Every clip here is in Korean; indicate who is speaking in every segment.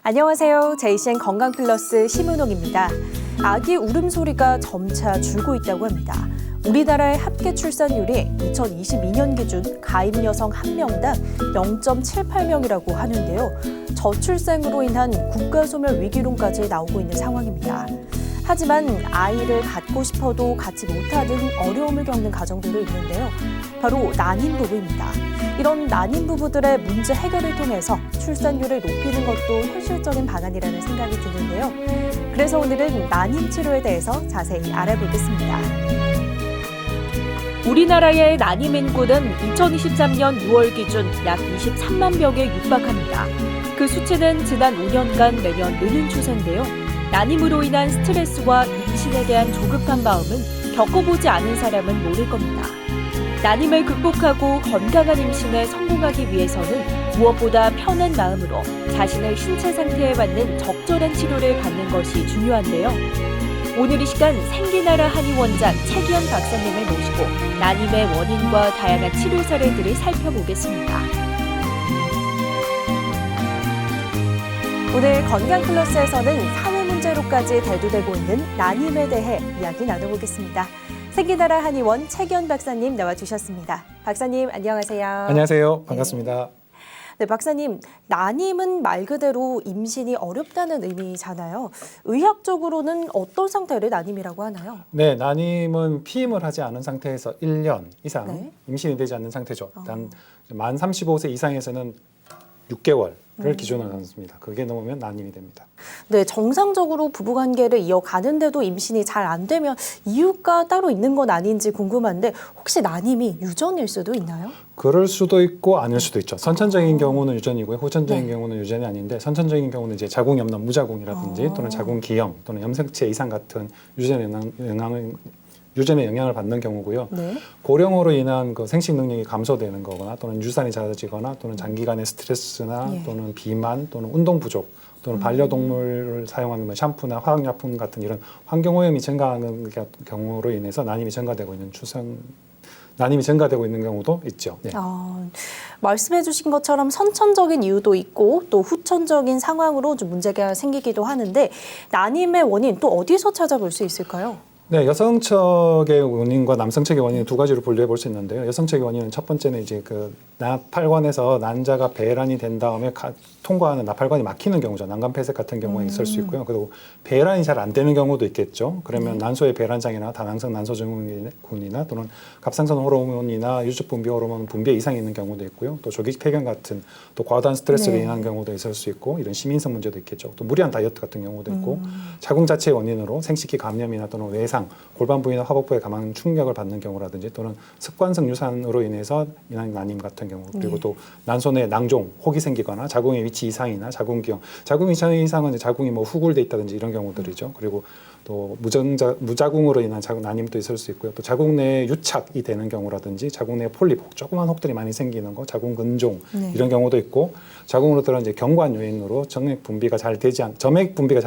Speaker 1: 안녕하세요. JCN 건강플러스 심은옥입니다. 아기 울음소리가 점차 줄고 있다고 합니다. 우리나라의 합계 출산율이 2022년 기준 가임 여성 1명당 0.78명이라고 하는데요. 저출생으로 인한 국가소멸 위기론까지 나오고 있는 상황입니다. 하지만 아이를 갖고 싶어도 갖지 못하는 어려움을 겪는 가정들도 있는데요. 바로 난임 부부입니다. 이런 난임 부부들의 문제 해결을 통해서 출산율을 높이는 것도 현실적인 방안이라는 생각이 드는데요. 그래서 오늘은 난임 치료에 대해서 자세히 알아보겠습니다. 우리나라의 난임 인구는 2023년 6월 기준 약 23만 명에 육박합니다. 그 수치는 지난 5년간 매년 느는 추세인데요. 난임으로 인한 스트레스와 임신에 대한 조급한 마음은 겪어보지 않은 사람은 모를 겁니다. 난임을 극복하고 건강한 임신에 성공하기 위해서는 무엇보다 편한 마음으로 자신의 신체 상태에 맞는 적절한 치료를 받는 것이 중요한데요. 오늘 이 시간 생기나라 한의원장 최기현 박사님을 모시고 난임의 원인과 다양한 치료 사례들을 살펴보겠습니다. 오늘 건강플러스에서는 사회 문제로까지 대두되고 있는 난임에 대해 이야기 나눠보겠습니다. 생기나라 한의원 최기현 박사님 나와주셨습니다. 박사님 안녕하세요.
Speaker 2: 안녕하세요. 반갑습니다.
Speaker 1: 네, 박사님, 난임은 말 그대로 임신이 어렵다는 의미잖아요. 의학적으로는 어떤 상태를 난임이라고 하나요?
Speaker 2: 네, 난임은 피임을 하지 않은 상태에서 1년 이상 임신이 되지 않는 상태죠. 단 만 35세 이상에서는 6개월을 기준으로 삼습니다. 그게 넘으면 난임이 됩니다.
Speaker 1: 네, 정상적으로 부부관계를 이어가는데도 임신이 잘 안 되면 이유가 따로 있는 건 아닌지 궁금한데 혹시 난임이 유전일 수도 있나요?
Speaker 2: 그럴 수도 있고 아닐 수도 있죠. 선천적인 경우는 유전이고요. 후천적인 경우는 유전이 아닌데 선천적인 경우는 이제 자궁이 없는 무자궁이라든지 또는 자궁 기형 또는 염색체 이상 같은 유전의 영향을 받는 경우고요. 고령으로 인한 그 생식 능력이 감소되는 거거나 또는 유산이 잦아지거나 또는 장기간의 스트레스나 또는 비만 또는 운동 부족 또는 반려동물을 사용하는 뭐 샴푸나 화학약품 같은 이런 환경오염이 증가하는 경우로 인해서 난임이 증가되고 있는 경우도 있죠. 네.
Speaker 1: 말씀해 주신 것처럼 선천적인 이유도 있고 또 후천적인 상황으로 좀 문제가 생기기도 하는데 난임의 원인 또 어디서 찾아볼 수 있을까요?
Speaker 2: 네, 여성척의 원인과 남성척의 원인을 두 가지로 분류해 볼 수 있는데요. 여성척의 원인은 첫 번째는 이제 그 나팔관에서 난자가 배란이 된 다음에 통과하는 나팔관이 막히는 경우죠. 난간폐색 같은 경우가 있을 수 있고요. 그리고 배란이 잘 안 되는 경우도 있겠죠. 그러면 난소의 배란장애나 다낭성 난소증후군이나 또는 갑상선 호르몬이나 유축 분비 호르몬 분비에 이상이 있는 경우도 있고요. 또 조기 폐경 같은 또 과다한 스트레스로 인한 경우도 있을 수 있고 이런 시민성 문제도 있겠죠. 또 무리한 다이어트 같은 경우도 있고 자궁 자체의 원인으로 생식기 감염이나 또는 외상, 골반 부위나 화복부에 강한 충격을 받는 경우라든지 또는 습관성 유산으로 인해서 인한 난임 같은 경우 그리고 또 난소 내 낭종, 혹이 생기거나 자궁의 위치 이상이나 자궁 기형, 자궁 위치 이상은 이제 자궁이 뭐 후굴돼 있다든지 이런 경우들이죠. 그리고 또 무자궁으로 인한 자궁 난임도 있을 수 있고요. 또 자궁 내에 유착이 되는 경우라든지 자궁 내에 폴립, 조그만 혹들이 많이 생기는 거, 자궁 근종 이런 경우도 있고 정액 분비가 잘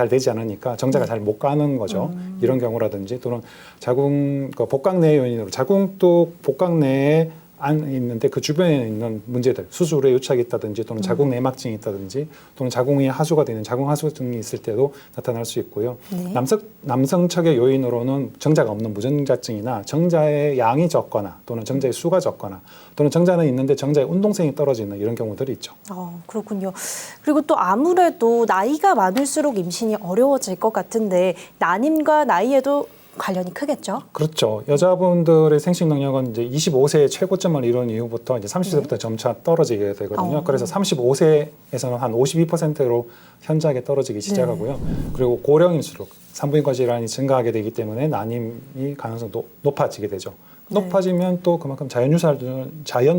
Speaker 2: 되지 않으니까 정자가 잘 못 가는 거죠. 이런 경우라든지 또는 자궁 복각 내 요인으로 자궁도 복각 내에 안 있는데 그 주변에 있는 문제들, 수술에 유착이 있다든지 또는 자궁 내막증이 있다든지 또는 자궁이 하수가 되는 자궁 하수증이 있을 때도 나타날 수 있고요. 남성척의 요인으로는 정자가 없는 무정자증이나 정자의 양이 적거나 또는 정자의 수가 적거나 또는 정자는 있는데 정자의 운동성이 떨어지는 이런 경우들이 있죠.
Speaker 1: 그렇군요. 그리고 또 아무래도 나이가 많을수록 임신이 어려워질 것 같은데 난임과 나이에도 관련이 크겠죠?
Speaker 2: 그렇죠. 여자분들의 생식 능력은 이제 25세의 최고점을 이룬 이후부터 이제 30세부터 점차 떨어지게 되거든요. 그래서 35세에서는 한 52%로 현저하게 떨어지기 시작하고요. 그리고 고령일수록 산부인과 질환이 증가하게 되기 때문에 난임이 가능성도 높아지게 되죠. 높아지면 또 그만큼 자연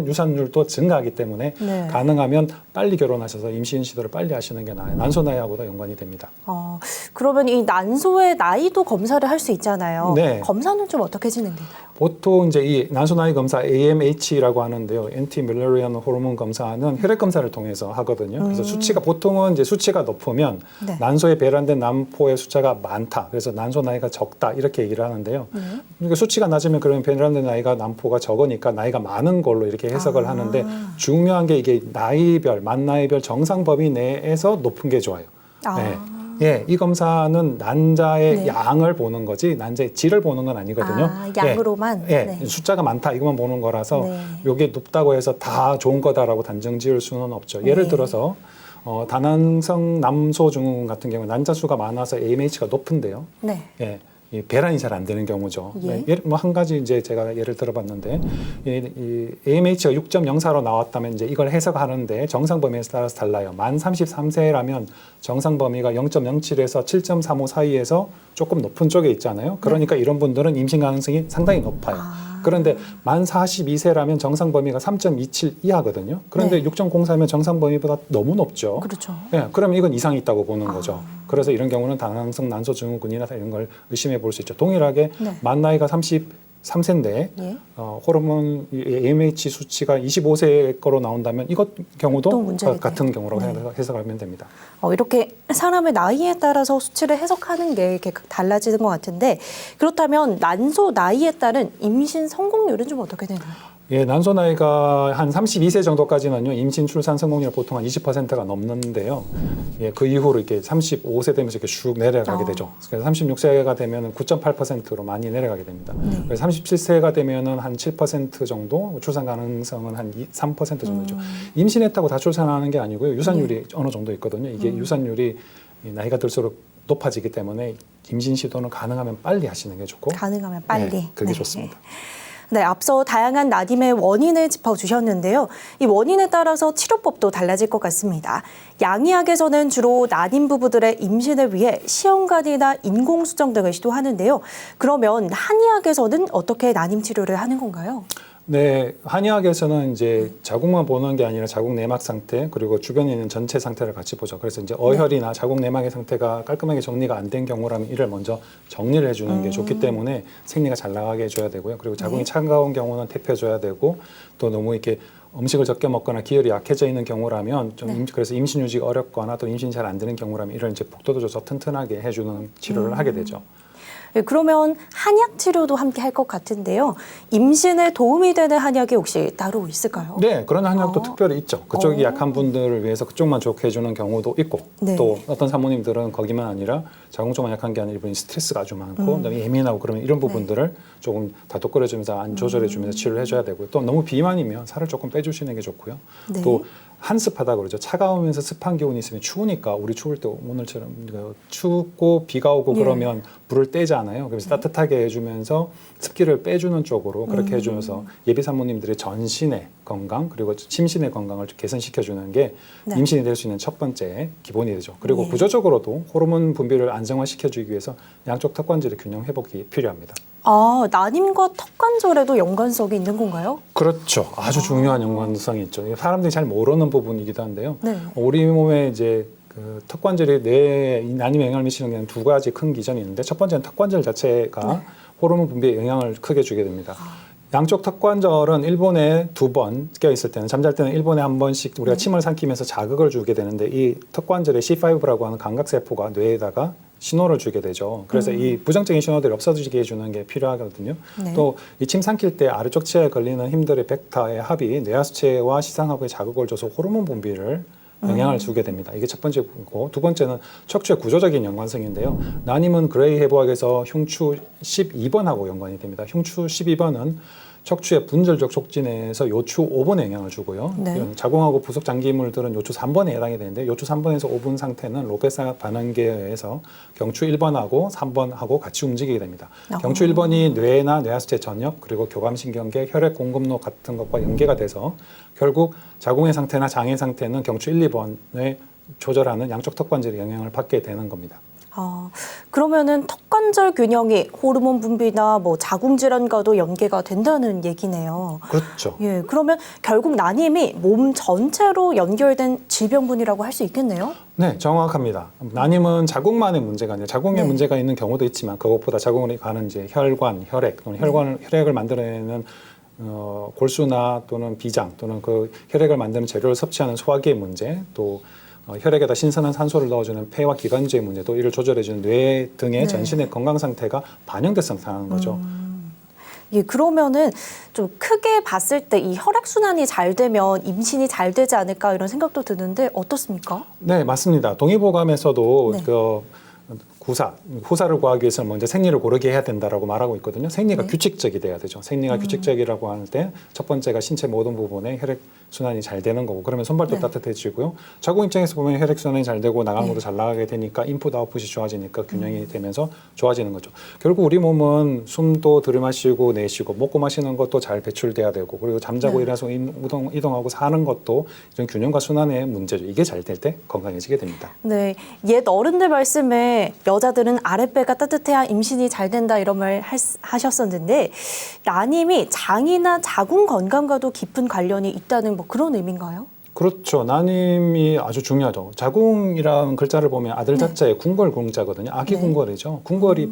Speaker 2: 유산율도 증가하기 때문에 가능하면 빨리 결혼하셔서 임신 시도를 빨리 하시는 게 나아요. 난소 나이하고도 연관이 됩니다.
Speaker 1: 그러면 이 난소의 나이도 검사를 할 수 있잖아요. 검사는 좀 어떻게 진행되나요?
Speaker 2: 보통 이제 이 난소 나이 검사 AMH라고 하는데요. 엔티 밀레리안 호르몬 검사는 혈액 검사를 통해서 하거든요. 그래서 수치가 보통은 이제 수치가 높으면 난소에 배란된 난포의 숫자가 많다. 그래서 난소 나이가 적다 이렇게 얘기를 하는데요. 그러니까 수치가 낮으면 그러면 배란된 나이가 난포가 적으니까 나이가 많은 걸로 이렇게 해석을 하는데 중요한 게 이게 나이별 만 나이별 정상 범위 내에서 높은 게 좋아요. 이 검사는 난자의
Speaker 1: 네.
Speaker 2: 양을 보는 거지 난자의 질을 보는 건 아니거든요.
Speaker 1: 양으로만.
Speaker 2: 숫자가 많다 이것만 보는 거라서
Speaker 1: 네.
Speaker 2: 이게 높다고 해서 다 좋은 거다라고 단정 지을 수는 없죠. 예를
Speaker 1: 네.
Speaker 2: 들어서 다낭성 남소 증후군 같은 경우는 난자 수가 많아서 AMH가 높은데요.
Speaker 1: 네.
Speaker 2: 이 배란이 잘 안 되는 경우죠. 한 가지 이제 제가 예를 들어봤는데 이 AMH가 6.04로 나왔다면 이제 이걸 해석하는데 정상 범위에 따라서 달라요. 만 33세라면 정상 범위가 0.07에서 7.35 사이에서 조금 높은 쪽에 있잖아요. 그러니까 이런 분들은 임신 가능성이 상당히 높아요. 그런데 만 42세라면 정상 범위가 3.27 이하거든요. 그런데 6.04면 정상 범위보다 너무 높죠.
Speaker 1: 그렇죠.
Speaker 2: 그럼 이건 이상이 있다고 보는 거죠. 그래서 이런 경우는 다낭성 난소 증후군이나 이런 걸 의심해 볼 수 있죠. 동일하게 만 나이가 33세인데 호르몬 AMH 수치가 25세 거로 나온다면 이것 경우도 같은 경우라고 해석하면 됩니다.
Speaker 1: 이렇게 사람의 나이에 따라서 수치를 해석하는 게 이렇게 달라지는 것 같은데 그렇다면 난소 나이에 따른 임신 성공률은 좀 어떻게 되나요?
Speaker 2: 난소 나이가 한 32세 정도까지는요, 임신 출산 성공률 보통 한 20%가 넘는데요. 그 이후로 이렇게 35세 되면서 이렇게 쭉 내려가게 되죠. 그래서 36세가 되면 9.8%로 많이 내려가게 됩니다. 그래서 37세가 되면은 한 7% 정도, 출산 가능성은 한 3% 정도죠. 임신했다고 다 출산하는 게 아니고요. 유산율이 어느 정도 있거든요. 이게 유산율이 나이가 들수록 높아지기 때문에 임신 시도는 가능하면 빨리 하시는 게 좋고.
Speaker 1: 가능하면 빨리.
Speaker 2: 그게 좋습니다.
Speaker 1: 네, 앞서 다양한 난임의 원인을 짚어주셨는데요. 이 원인에 따라서 치료법도 달라질 것 같습니다. 양의학에서는 주로 난임 부부들의 임신을 위해 시험관이나 인공수정 등을 시도하는데요. 그러면 한의학에서는 어떻게 난임 치료를 하는 건가요?
Speaker 2: 네, 한의학에서는 이제 자궁만 보는 게 아니라 자궁 내막 상태 그리고 주변에 있는 전체 상태를 같이 보죠. 그래서 이제 어혈이나 자궁 내막의 상태가 깔끔하게 정리가 안 된 경우라면 이를 먼저 정리를 해주는 게 좋기 때문에 생리가 잘 나가게 해줘야 되고요. 그리고 자궁이 차가운 경우는 태펴줘야 되고 또 너무 이렇게 음식을 적게 먹거나 기혈이 약해져 있는 경우라면 좀 그래서 임신 유지가 어렵거나 또 임신이 잘 안 되는 경우라면 이런 이제 복도도 줘서 튼튼하게 해주는 치료를 하게 되죠.
Speaker 1: 그러면 한약 치료도 함께 할 것 같은데요. 임신에 도움이 되는 한약이 혹시 따로 있을까요?
Speaker 2: 네, 그런 한약도 특별히 있죠. 그쪽이 약한 분들을 위해서 그쪽만 좋게 해주는 경우도 있고 또 어떤 사모님들은 거기만 아니라 자궁 쪽만 약한 게 아니라 이분이 스트레스가 아주 많고 그다음에 예민하고 그러면 이런 부분들을 조금 다독 끓여주면서 안 조절해주면서 치료를 해줘야 되고요. 또 너무 비만이면 살을 조금 빼주시는 게 좋고요. 또 한습하다 그러죠. 차가우면서 습한 기운이 있으면 추우니까 우리 추울 때 오늘처럼 춥고 비가 오고 그러면 불을 떼잖아요. 그래서 따뜻하게 해주면서 습기를 빼주는 쪽으로 그렇게 해주면서 예비 산모님들의 전신의 건강 그리고 심신의 건강을 개선시켜주는 게 임신이 될 수 있는 첫 번째 기본이 되죠. 그리고 구조적으로도 호르몬 분비를 안정화시켜주기 위해서 양쪽 턱관절의 균형 회복이 필요합니다.
Speaker 1: 난임과 턱관절에도 연관성이 있는 건가요?
Speaker 2: 그렇죠. 아주 중요한 연관성이 있죠. 사람들이 잘 모르는 부분이기도 한데요. 우리 몸에 이제 그 턱관절이 뇌에 난임에 영향을 미치는 데는 두 가지 큰 기전이 있는데 첫 번째는 턱관절 자체가 호르몬 분비에 영향을 크게 주게 됩니다. 양쪽 턱관절은 1분에 2번 껴있을 때는 잠잘 때는 1분에 한 번씩 우리가 침을 삼키면서 자극을 주게 되는데 이 턱관절에 C5라고 하는 감각세포가 뇌에다가 신호를 주게 되죠. 그래서 이 부정적인 신호들이 없어지게 해주는 게 필요하거든요. 또 이 침 삼킬 때 아래쪽 치아에 걸리는 힘들의 벡터의 합이 뇌하수체와 시상하부에 자극을 줘서 호르몬 분비를 영향을 주게 됩니다. 이게 첫 번째고 두 번째는 척추의 구조적인 연관성인데요. 난임은 그레이 해부학에서 흉추 12번하고 연관이 됩니다. 흉추 12번은 척추의 분절적 촉진에서 요추 5번에 영향을 주고요. 자궁하고 부속 장기물들은 요추 3번에 해당이 되는데 요추 3번에서 5번 상태는 로페사 반응계에 의해서 경추 1번하고 3번하고 같이 움직이게 됩니다. 경추 1번이 뇌나 뇌하수체 전엽 그리고 교감신경계, 혈액 공급로 같은 것과 연계가 돼서 결국 자궁의 상태나 장의 상태는 경추 1, 2번에 조절하는 양쪽 턱관절의 영향을 받게 되는 겁니다.
Speaker 1: 그러면은 턱관절 균형이 호르몬 분비나 뭐 자궁 질환과도 연계가 된다는 얘기네요.
Speaker 2: 그렇죠.
Speaker 1: 그러면 결국 난임이 몸 전체로 연결된 질병군이라고 할 수 있겠네요.
Speaker 2: 네, 정확합니다. 난임은 자궁만의 문제가 아니라 자궁에 문제가 있는 경우도 있지만 그것보다 자궁으로 가는 이제 혈관, 혈액 또는 혈액을 만들어내는 골수나 또는 비장 또는 그 혈액을 만드는 재료를 섭취하는 소화기의 문제 또 혈액에다 신선한 산소를 넣어주는 폐와 기관지의 문제, 또 이를 조절해주는 뇌 등의 전신의 건강 상태가 반영돼서 나타나는 거죠.
Speaker 1: 예, 그러면은 좀 크게 봤을 때 이 혈액순환이 잘 되면 임신이 잘 되지 않을까 이런 생각도 드는데 어떻습니까?
Speaker 2: 네, 맞습니다. 동의보감에서도
Speaker 1: 네.
Speaker 2: 그 후사를 구하기 위해서는 먼저 생리를 고르게 해야 된다라고 말하고 있거든요. 생리가
Speaker 1: 네.
Speaker 2: 규칙적이 돼야 되죠. 생리가 규칙적이라고 하는 때 첫 번째가 신체 모든 부분에 혈액 순환이 잘 되는 거고, 그러면 손발도
Speaker 1: 네.
Speaker 2: 따뜻해지고요. 자궁 입장에서 보면 혈액 순환이 잘 되고 나간
Speaker 1: 네.
Speaker 2: 것도 잘 나가게 되니까 인풋 아웃풋이 좋아지니까 균형이 되면서 좋아지는 거죠. 결국 우리 몸은 숨도 들이마시고 내쉬고 먹고 마시는 것도 잘 배출돼야 되고, 그리고 잠자고
Speaker 1: 네.
Speaker 2: 일어나서 이동하고 사는 것도 이런 균형과 순환의 문제죠. 이게 잘 될 때 건강해지게 됩니다.
Speaker 1: 네, 옛 어른들 말씀에 여자들은 아랫배가 따뜻해야 임신이 잘 된다 이런 말 하셨었는데 난임이 장이나 자궁 건강과도 깊은 관련이 있다는 뭐 그런 의미인가요?
Speaker 2: 그렇죠. 난임이 아주 중요하죠. 자궁이라는 글자를 보면 아들 자자의 궁궐 궁자거든요. 아기
Speaker 1: 네.
Speaker 2: 궁궐이죠. 궁궐이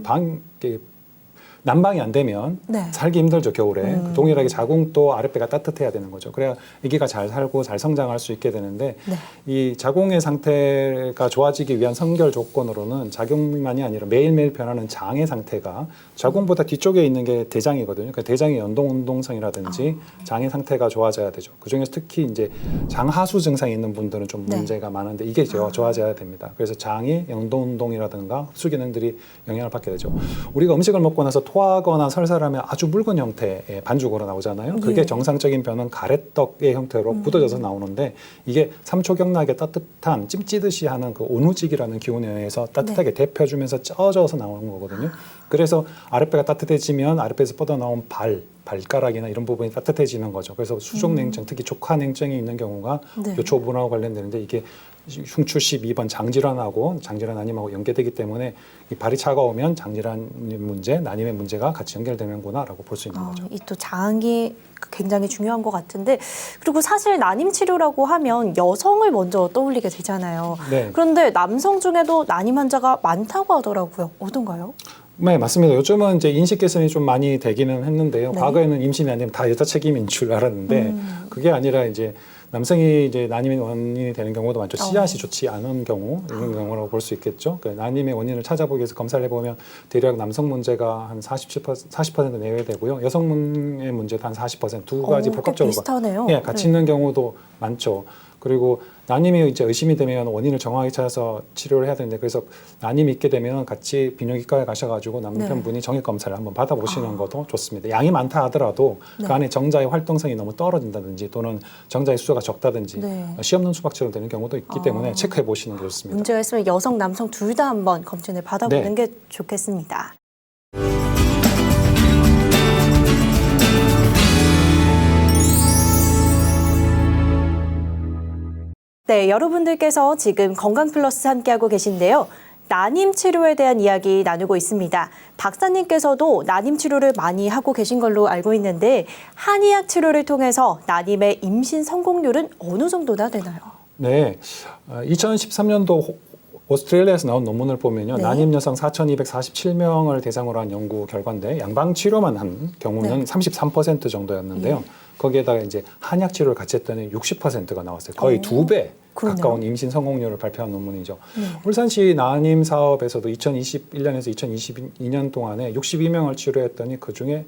Speaker 2: 난방이 안 되면
Speaker 1: 네.
Speaker 2: 살기 힘들죠, 겨울에. 동일하게 자궁도 아랫배가 따뜻해야 되는 거죠. 그래야 아기가 잘 살고 잘 성장할 수 있게 되는데
Speaker 1: 네.
Speaker 2: 이 자궁의 상태가 좋아지기 위한 선결 조건으로는 자궁만이 아니라 매일매일 변하는 장의 상태가 자궁보다 뒤쪽에 있는 게 대장이거든요. 그러니까 대장의 연동운동성이라든지 장의 상태가 좋아져야 되죠. 그중에서 특히 이제 장하수 증상이 있는 분들은 좀
Speaker 1: 네.
Speaker 2: 문제가 많은데 이게 좋아져야 됩니다. 그래서 장이 연동운동이라든가 흡수 기능들이 영향을 받게 되죠. 우리가 음식을 먹고 나서 토하거나 설사하면 아주 묽은 형태의 반죽으로 나오잖아요. 그게
Speaker 1: 예.
Speaker 2: 정상적인 변은 가래떡의 형태로 굳어져서 나오는데 이게 삼초경락에 따뜻한 찜 찌듯이 하는 그 온후직이라는 기운에 의해서 따뜻하게 데펴주면서 쪄져서 나오는 거거든요. 그래서 아랫배가 따뜻해지면 아랫배에서 뻗어나온 발가락이나 이런 부분이 따뜻해지는 거죠. 그래서 수족냉증, 특히 족화냉증이 있는 경우가
Speaker 1: 네.
Speaker 2: 요초분하고 관련되는데 이게 흉추 12번 장질환하고 장질환 난임하고 연계되기 때문에 이 발이 차가우면 장질환 문제, 난임의 문제가 같이 연결되는구나라고 볼 수 있는 거죠.
Speaker 1: 이 또 장이 굉장히 중요한 것 같은데 그리고 사실 난임 치료라고 하면 여성을 먼저 떠올리게 되잖아요.
Speaker 2: 네.
Speaker 1: 그런데 남성 중에도 난임 환자가 많다고 하더라고요. 어떤가요?
Speaker 2: 네, 맞습니다. 요즘은 이제 인식 개선이 좀 많이 되기는 했는데요.
Speaker 1: 네.
Speaker 2: 과거에는 임신이 아니면 다 여자 책임인 줄 알았는데 그게 아니라 이제 남성이 이제 난임의 원인이 되는 경우도 많죠. 씨앗이 좋지 않은 경우 이런 경우라고 볼 수 있겠죠. 그러니까 난임의 원인을 찾아보기 위해서 검사를 해보면 대략 남성 문제가 한 40% 내외 되고요. 여성의 문제도 한 40%두 가지
Speaker 1: 꽤
Speaker 2: 복합적으로
Speaker 1: 비슷하네요.
Speaker 2: 예, 같이 있는 경우도 많죠. 그리고 난임이 이제 의심이 되면 원인을 정확하게 찾아서 치료를 해야 되는데 그래서 난임이 있게 되면 같이 비뇨기과에 가셔가지고 남편분이 정액 검사를 한번 받아보시는 것도 좋습니다. 양이 많다 하더라도
Speaker 1: 네.
Speaker 2: 그 안에 정자의 활동성이 너무 떨어진다든지 또는 정자의 수가 적다든지
Speaker 1: 네.
Speaker 2: 시 없는 수박처럼 되는 경우도 있기 때문에 체크해 보시는 게 좋습니다.
Speaker 1: 문제가 있으면 여성, 남성 둘 다 한번 검진을 받아보는
Speaker 2: 네.
Speaker 1: 게 좋겠습니다. 네, 여러분들께서 지금 건강플러스 함께하고 계신데요. 난임 치료에 대한 이야기 나누고 있습니다. 박사님께서도 난임 치료를 많이 하고 계신 걸로 알고 있는데 한의학 치료를 통해서 난임의 임신 성공률은 어느 정도나 되나요?
Speaker 2: 네, 2013년도 오스트레일리아에서 나온 논문을 보면요.
Speaker 1: 네.
Speaker 2: 난임 여성 4,247명을 대상으로 한 연구 결과인데 양방 치료만 한 경우는
Speaker 1: 네.
Speaker 2: 33% 정도였는데요. 거기에다가 이제 한약 치료를 같이 했더니 60%가 나왔어요. 거의 2배
Speaker 1: 그러네요.
Speaker 2: 가까운 임신 성공률을 발표한 논문이죠.
Speaker 1: 네.
Speaker 2: 울산시 난임 사업에서도 2021년에서 2022년 동안에 62명을 치료했더니 그중에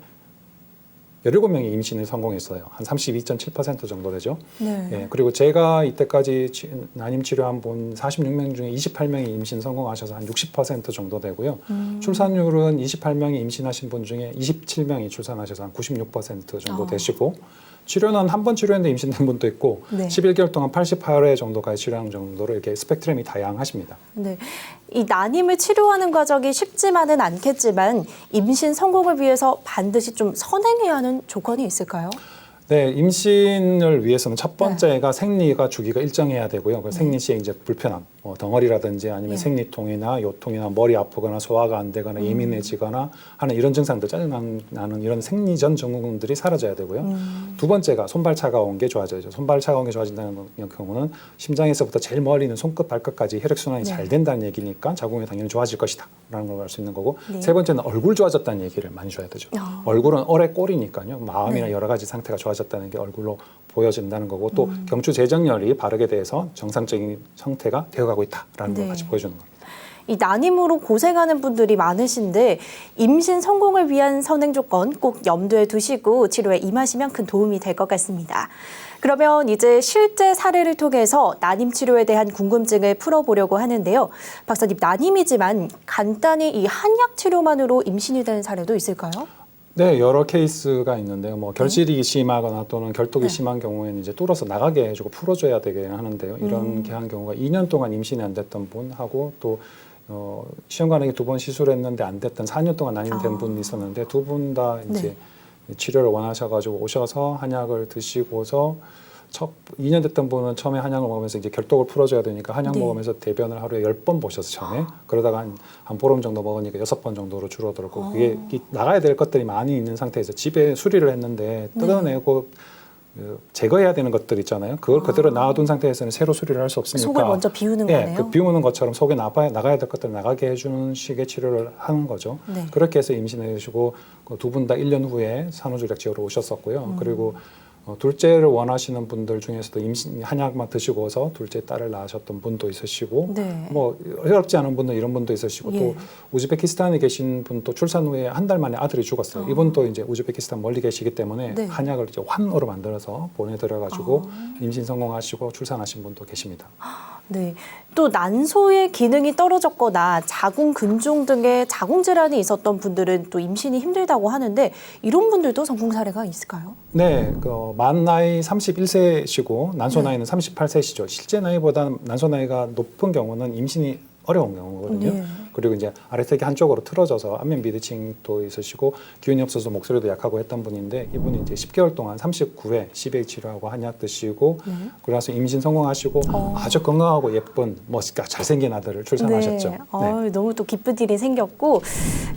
Speaker 2: 17명이 임신을 성공했어요. 한 32.7% 정도 되죠.
Speaker 1: 네.
Speaker 2: 예, 그리고 제가 이때까지 난임 치료한 분 46명 중에 28명이 임신 성공하셔서 한 60% 정도 되고요. 출산율은 28명이 임신하신 분 중에 27명이 출산하셔서 한 96% 정도 되시고 치료는 한 번 치료했는데 임신된 분도 있고
Speaker 1: 네.
Speaker 2: 11개월 동안 88회 정도까지 치료한 정도로 이렇게 스펙트럼이 다양하십니다.
Speaker 1: 네. 이 난임을 치료하는 과정이 쉽지만은 않겠지만 임신 성공을 위해서 반드시 좀 선행해야 하는 조건이 있을까요?
Speaker 2: 네, 임신을 위해서는 첫 번째가 생리가 주기가 일정해야 되고요. 그 생리 시에 이제 불편함, 덩어리라든지 아니면 생리통이나 요통이나 머리 아프거나 소화가 안 되거나 예민해지거나 하는 이런 증상들, 짜증 나는 이런 생리 전 증후군들이 사라져야 되고요. 두 번째가 손발 차가운 게 좋아져야죠. 손발 차가운 게 좋아진다는 경우는 심장에서부터 제일 멀리 있는 손끝, 발끝까지 혈액순환이 잘 된다는 얘기니까 자궁이 당연히 좋아질 것이다 라는 걸 알 수 있는 거고
Speaker 1: 네.
Speaker 2: 세 번째는 얼굴 좋아졌다는 얘기를 많이 줘야 되죠. 얼굴은 얼의 꼴이니까요. 마음이나
Speaker 1: 네.
Speaker 2: 여러 가지 상태가 좋아졌다는 게 얼굴로 보여진다는 거고 또 경추 재정렬이 바르게 돼서 정상적인 형태가 되어가고 있다라는 걸
Speaker 1: 네.
Speaker 2: 같이 보여주는 겁니다.
Speaker 1: 이 난임으로 고생하는 분들이 많으신데 임신 성공을 위한 선행 조건 꼭 염두에 두시고 치료에 임하시면 큰 도움이 될 것 같습니다. 그러면 이제 실제 사례를 통해서 난임 치료에 대한 궁금증을 풀어보려고 하는데요. 박사님, 난임이지만 간단히 이 한약 치료만으로 임신이 되는 사례도 있을까요?
Speaker 2: 네, 여러 케이스가 있는데요. 뭐 결실이 심하거나 또는 결독이 심한 경우에는 이제 뚫어서 나가게 해주고 풀어줘야 되게 하는데요. 이렇게 한 경우가 2년 동안 임신이 안 됐던 분하고 또 시험관에게 2번 시술했는데 안 됐던 4년 동안 난임된 분이 있었는데 두 분 다 이제 치료를 원하셔가지고 오셔서 한약을 드시고서 2년 됐던 분은 처음에 한약을 먹으면서 이제 결독을 풀어줘야 되니까 한약 먹으면서 대변을 하루에 10번 보셔서 처음에 그러다가 한 보름 정도 먹으니까 6번 정도로 줄어들었고 그게 나가야 될 것들이 많이 있는 상태에서 집에 수리를 했는데 뜯어내고 제거해야 되는 것들 있잖아요. 그걸 그대로 놔둔 상태에서는 새로 수리를 할 수 없으니까
Speaker 1: 속을 먼저 비우는 거네요.
Speaker 2: 그 비우는 것처럼 속에 나가야 될 것들을 나가게 해주는 식의 치료를 하는 거죠. 그렇게 해서 임신해 주시고 두 분 다 1년 후에 산후조리학 지역으로 오셨었고요. 그리고 둘째를 원하시는 분들 중에서도 임신 한약만 드시고서 둘째 딸을 낳으셨던 분도 있으시고 뭐 어렵지 않은 분은 이런 분도 있으시고 또 우즈베키스탄에 계신 분도 출산 후에 한 달 만에 아들이 죽었어요. 이분도 이제 우즈베키스탄 멀리 계시기 때문에 한약을 이제 환으로 만들어서 보내드려가지고 임신 성공하시고 출산하신 분도 계십니다.
Speaker 1: 네. 또 난소의 기능이 떨어졌거나 자궁 근종 등의 자궁 질환이 있었던 분들은 또 임신이 힘들다고 하는데 이런 분들도 성공 사례가 있을까요?
Speaker 2: 네, 만 나이 31세시고 난소 나이는 38세시죠. 실제 나이보다는 난소 나이가 높은 경우는 임신이 어려운 경우거든요. 그리고 이제 아래턱이 한쪽으로 틀어져서 안면 비대칭도 있으시고 기운이 없어서 목소리도 약하고 했던 분인데 이분이 이제 10개월 동안 39회 CBA 치료하고 한약 드시고 그래서 임신 성공하시고 아주 건강하고 예쁜 멋있게 잘생긴 아들을 출산하셨죠.
Speaker 1: 너무 또 기쁜 일이 생겼고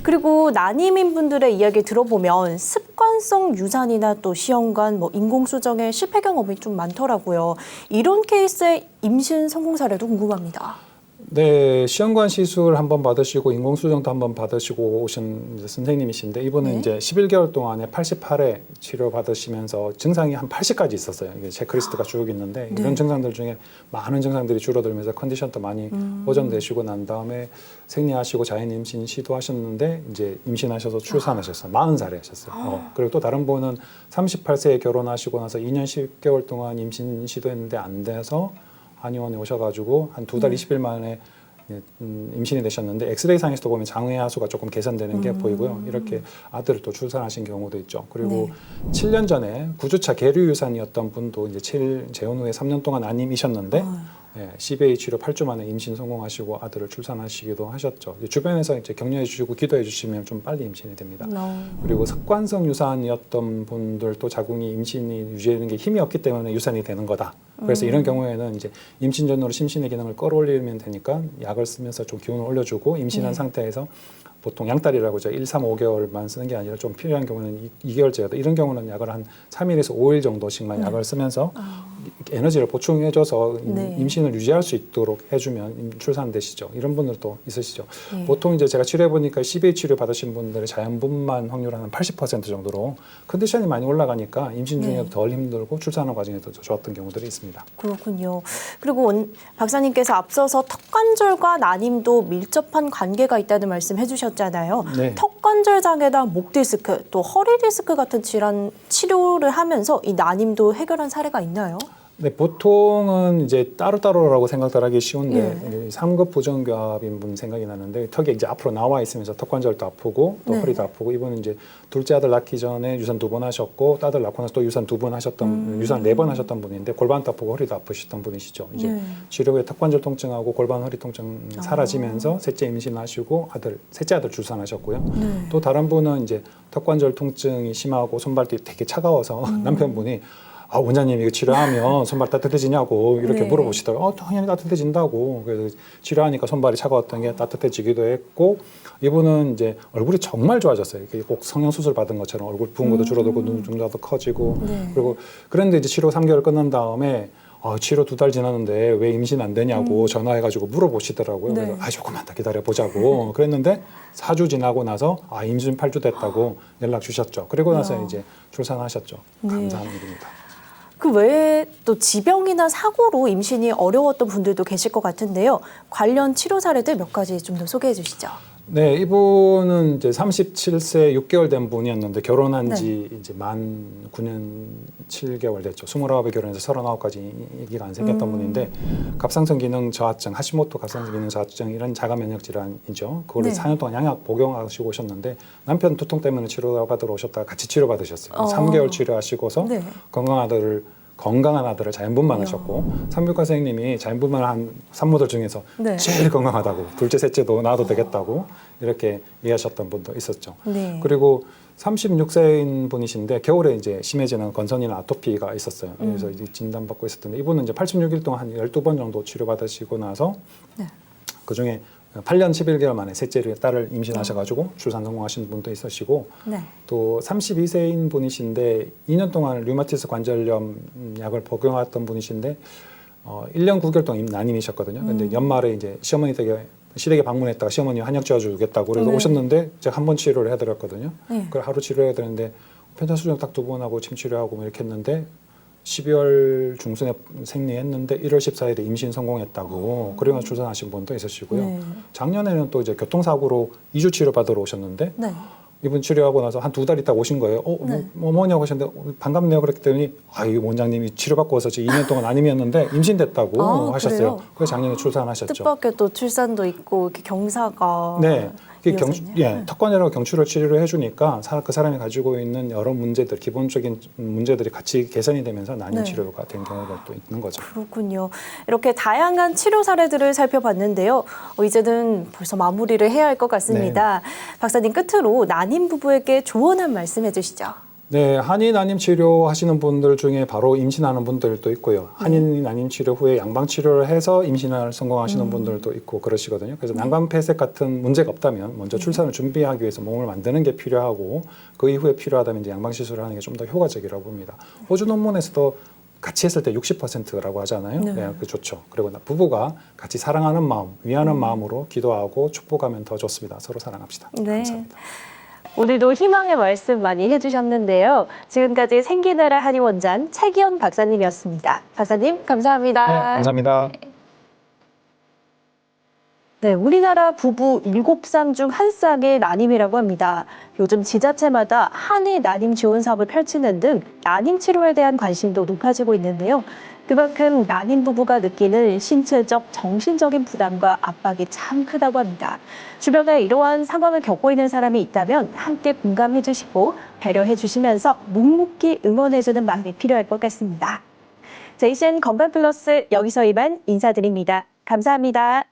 Speaker 1: 그리고 난임인 분들의 이야기 들어보면 습관성 유산이나 또 시험관, 인공수정의 실패 경험이 좀 많더라고요. 이런 케이스의 임신 성공 사례도 궁금합니다.
Speaker 2: 네, 시험관 시술 한번 받으시고 인공수정도 한번 받으시고 오신 선생님이신데 이분은 이제 11개월 동안에 88회 치료 받으시면서 증상이 한 80까지 있었어요. 이게 체크리스트가 쭉 있는데 이런 증상들 중에 많은 증상들이 줄어들면서 컨디션도 많이 보존되시고 난 다음에 생리하시고 자연 임신 시도하셨는데 이제 임신하셔서 출산하셨어요. 40살에 하셨어요. 그리고 또 다른 분은 38세에 결혼하시고 나서 2년 10개월 동안 임신 시도했는데 안 돼서 한의원에 오셔가지고 한 2달 20일 만에 임신이 되셨는데 엑스레이 상에서도 보면 장외 하수가 조금 개선되는 게 보이고요. 이렇게 아들을 또 출산하신 경우도 있죠. 그리고 7년 전에 9주차 계류 유산이었던 분도 이제 재혼 후에 3년 동안 안임이셨는데 CBA 치료 8주 만에 임신 성공하시고 아들을 출산하시기도 하셨죠. 주변에서 이제 격려해 주시고 기도해 주시면 좀 빨리 임신이 됩니다. 그리고 습관성 유산이었던 분들도 자궁이 임신이 유지되는 게 힘이 없기 때문에 유산이 되는 거다. 그래서 이런 경우에는 이제 임신 전후로 심신의 기능을 끌어올리면 되니까 약을 쓰면서 좀 기운을 올려주고 임신한 상태에서 보통 양딸이라고 저 1, 3, 5개월만 쓰는 게 아니라 좀 필요한 경우는 2개월째다. 이런 경우는 약을 한 3일에서 5일 정도씩만 약을 쓰면서 에너지를 보충해줘서 임신을 유지할 수 있도록 해주면 출산되시죠. 이런 분들도 있으시죠. 보통 이제 제가 치료해보니까 CBA 치료 받으신 분들의 자연분만 확률 한 80% 정도로 컨디션이 많이 올라가니까 임신 중에도 덜 힘들고 출산하는 과정에도 더 좋았던 경우들이 있습니다.
Speaker 1: 그렇군요. 그리고 박사님께서 앞서서 턱관절과 난임도 밀접한 관계가 있다는 말씀 해주셨잖아요. 턱관절 장애나 목 디스크, 또 허리 디스크 같은 질환 치료를 하면서 이 난임도 해결한 사례가 있나요?
Speaker 2: 네, 보통은 이제 따로따로라고 생각을 하기 쉬운데 3급 부정교합인 분 생각이 나는데 턱이 이제 앞으로 나와 있으면서 턱관절도 아프고 또 허리도 아프고 이분은 이제 둘째 아들 낳기 전에 유산 2번 하셨고 딸들 낳고 나서 또 유산 2번 하셨던 유산 4번 하셨던 분인데 골반도 아프고 허리도 아프셨던 분이시죠. 이제 치료 후에 턱관절 통증하고 골반 허리 통증 사라지면서 셋째 임신하시고 셋째 아들 출산하셨고요. 또 다른 분은 이제 턱관절 통증이 심하고 손발이 되게 차가워서 남편분이 원장님 이거 치료하면 손발 따뜻해지냐고 이렇게 물어보시더라고요. 당연히 따뜻해진다고. 그래서 치료하니까 손발이 차가웠던 게 따뜻해지기도 했고 이분은 이제 얼굴이 정말 좋아졌어요. 꼭 성형수술 받은 것처럼 얼굴 부은 것도 줄어들고 눈동자도 커지고 그리고 그런데 이제 치료 3개월 끝난 다음에 치료 2달 지났는데 왜 임신 안 되냐고 전화해가지고 물어보시더라고요. 그래서 조금만 더 기다려보자고 그랬는데 4주 지나고 나서 임신 8주 됐다고 연락 주셨죠. 그리고 나서 이제 출산하셨죠. 감사한 일입니다.
Speaker 1: 그 외에 또 지병이나 사고로 임신이 어려웠던 분들도 계실 것 같은데요. 관련 치료 사례들 몇 가지 좀 더 소개해 주시죠.
Speaker 2: 네, 이분은 이제 37세 6개월 된 분이었는데 결혼한 지 이제 만 9년 7개월 됐죠. 29에 결혼해서 39까지 아기가 안 생겼던 분인데 갑상선 기능 저하증, 하시모토 갑상선 기능 저하증 이런 자가 면역 질환이죠. 그거를 4년 동안 양약 복용하시고 오셨는데 남편 두통 때문에 치료받으러 오셨다가 같이 치료받으셨어요. 3개월 치료하시고서 건강한 아들을 자연분만 하셨고 산부인과 선생님이 자연분만한 산모들 중에서 제일 건강하다고 둘째 셋째도 낳아도 되겠다고 이렇게 얘기하셨던 분도 있었죠. 그리고 36세인 분이신데 겨울에 이제 심해지는 건선이나 아토피가 있었어요. 그래서 이제 진단받고 있었던데 이분은 이제 86일 동안 한 12번 정도 치료받으시고 나서 그중에 8년 11개월 만에 셋째를 딸을 임신하셔가지고 출산 성공하신 분도 있으시고 또 32세인 분이신데 2년 동안 류마티스 관절염 약을 복용했던 분이신데 1년 9개월 동안 난임이셨거든요. 근데 연말에 이제 시어머니 댁에 시댁에 방문했다가 시어머니 한약 지어주겠다고 그래서 오셨는데 제가 한 번 치료를 해드렸거든요. 그걸 하루 치료해야 되는데 편차 수정 딱 2번 하고 침 치료하고 뭐 이렇게 했는데 12월 중순에 생리했는데 1월 14일에 임신 성공했다고 그러면서 출산하신 분도 있으시고요. 작년에는 또 이제 교통사고로 2주 치료 받으러 오셨는데 이분 치료하고 나서 한 2달 있다가 오신 거예요. 뭐 뭐냐고 하셨는데 반갑네요. 그랬더니 이 원장님이 치료받고 와서 지금 2년 동안 아님이었는데 임신됐다고 하셨어요.
Speaker 1: 그래요?
Speaker 2: 그래서 작년에 출산하셨죠.
Speaker 1: 뜻밖의 또 출산도 있고 이렇게 경사가
Speaker 2: 턱관절하고 경추를 치료를 해주니까 그 사람이 가지고 있는 여러 문제들, 기본적인 문제들이 같이 개선이 되면서 난임 치료가 된 경우가 또 있는 거죠.
Speaker 1: 그렇군요. 이렇게 다양한 치료 사례들을 살펴봤는데요. 이제는 벌써 마무리를 해야 할 것 같습니다. 박사님 끝으로 난임 부부에게 조언 한 말씀 해주시죠.
Speaker 2: 네, 한인 난임 치료 하시는 분들 중에 바로 임신하는 분들도 있고요. 한인 난임 치료 후에 양방 치료를 해서 임신을 성공하시는 분들도 있고 그러시거든요. 그래서 난관 폐색 같은 문제가 없다면 먼저 출산을 준비하기 위해서 몸을 만드는 게 필요하고 그 이후에 필요하다면 이제 양방 시술을 하는 게 좀 더 효과적이라고 봅니다. 호주 논문에서도 같이 했을 때 60%라고 하잖아요. 그 좋죠. 그리고 부부가 같이 사랑하는 마음, 위하는 마음으로 기도하고 축복하면 더 좋습니다. 서로 사랑합시다. 감사합니다.
Speaker 1: 오늘도 희망의 말씀 많이 해주셨는데요. 지금까지 생기나라 한의원장 차기현 박사님이었습니다. 박사님 감사합니다.
Speaker 2: 감사합니다.
Speaker 1: 네, 우리나라 부부 7쌍 중 1쌍의 난임이라고 합니다. 요즘 지자체마다 한의 난임 지원 사업을 펼치는 등 난임 치료에 대한 관심도 높아지고 있는데요. 그만큼 난임 부부가 느끼는 신체적, 정신적인 부담과 압박이 참 크다고 합니다. 주변에 이러한 상황을 겪고 있는 사람이 있다면 함께 공감해 주시고 배려해 주시면서 묵묵히 응원해 주는 마음이 필요할 것 같습니다. JCN 건강플러스 여기서 이만 인사드립니다. 감사합니다.